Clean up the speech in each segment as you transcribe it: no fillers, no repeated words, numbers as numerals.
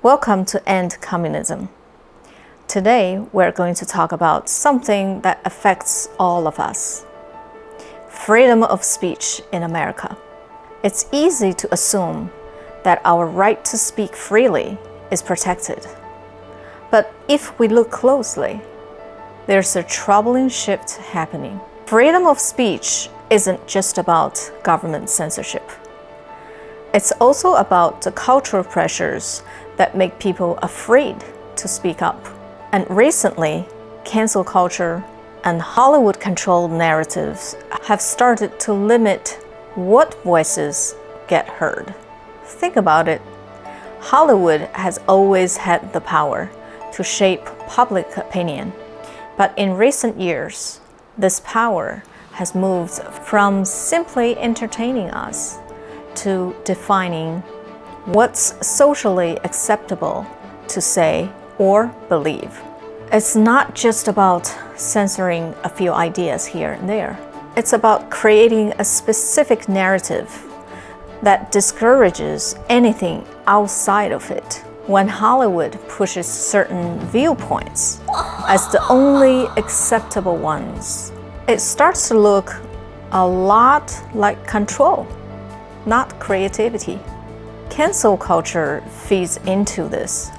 Welcome to End Communism. Today, we're going to talk about something that affects all of us. Freedom of speech in America. It's easy to assume that our right to speak freely is protected. But if we look closely, there's a troubling shift happening. Freedom of speech isn't just about government censorship. It's also about the cultural pressures that make people afraid to speak up. And recently, cancel culture and Hollywood-controlled narratives have started to limit what voices get heard. Think about it. Hollywood has always had the power to shape public opinion. But in recent years, this power has moved from simply entertaining us to defining what's socially acceptable to say or believe. It's not just about censoring a few ideas here and there. It's about creating a specific narrative that discourages anything outside of it. When Hollywood pushes certain viewpoints as the only acceptable ones, it starts to look a lot like control, not creativity. Cancel culture feeds into this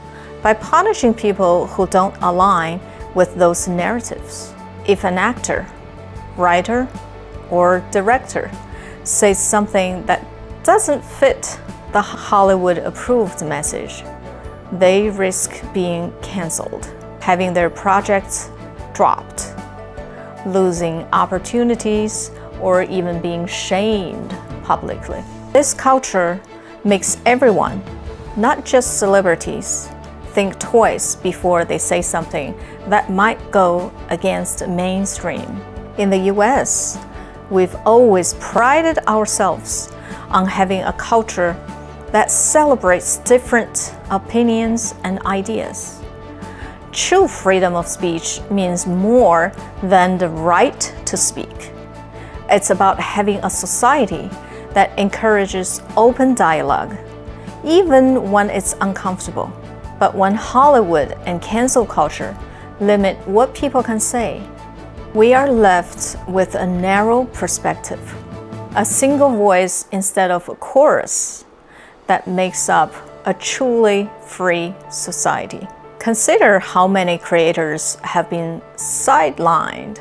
by punishing people who don't align with those narratives. If an actor, writer, or director says something that doesn't fit the Hollywood-approved message, they risk being canceled, having their projects dropped, losing opportunities, or even being shamed publicly. This culture makes everyone, not just celebrities, think twice before they say something that might go against mainstream. In the US, we've always prided ourselves on having a culture that celebrates different opinions and ideas. True freedom of speech means more than the right to speak. It's about having a society that encourages open dialogue, even when it's uncomfortable. But when Hollywood and cancel culture limit what people can say, we are left with a narrow perspective, a single voice instead of a chorus that makes up a truly free society. Consider how many creators have been sidelined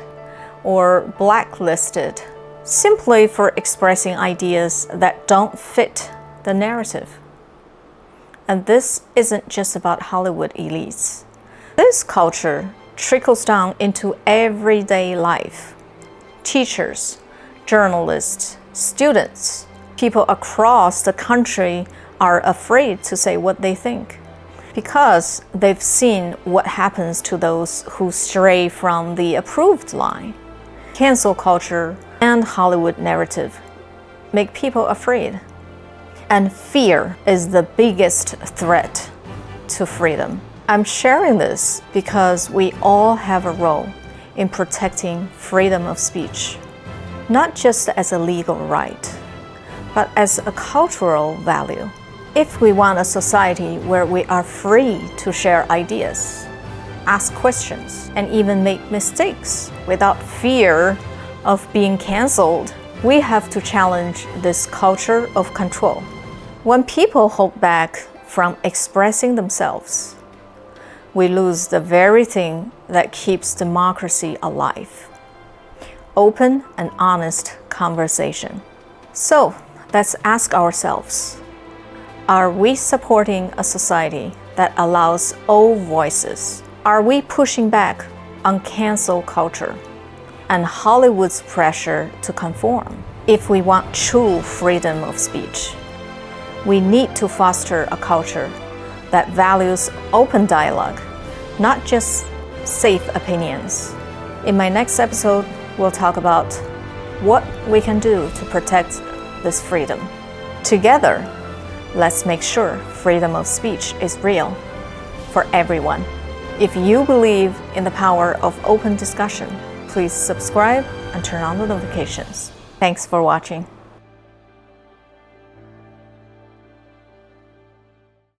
or blacklisted simply for expressing ideas that don't fit the narrative. And this isn't just about Hollywood elites. This culture trickles down into everyday life. Teachers, journalists, students, people across the country are afraid to say what they think because they've seen what happens to those who stray from the approved line. Cancel culture and Hollywood narrative make people afraid. And fear is the biggest threat to freedom. I'm sharing this because we all have a role in protecting freedom of speech, not just as a legal right, but as a cultural value. If we want a society where we are free to share ideas, ask questions, and even make mistakes without fear of being canceled, we have to challenge this culture of control. When people hold back from expressing themselves, we lose the very thing that keeps democracy alive: open and honest conversation. So, let's ask ourselves, are we supporting a society that allows all voices? Are we pushing back on cancel culture and Hollywood's pressure to conform? If we want true freedom of speech, we need to foster a culture that values open dialogue, not just safe opinions. In my next episode, we'll talk about what we can do to protect this freedom. Together, let's make sure freedom of speech is real for everyone. If you believe in the power of open discussion, please subscribe and turn on the notifications. Thanks for watching.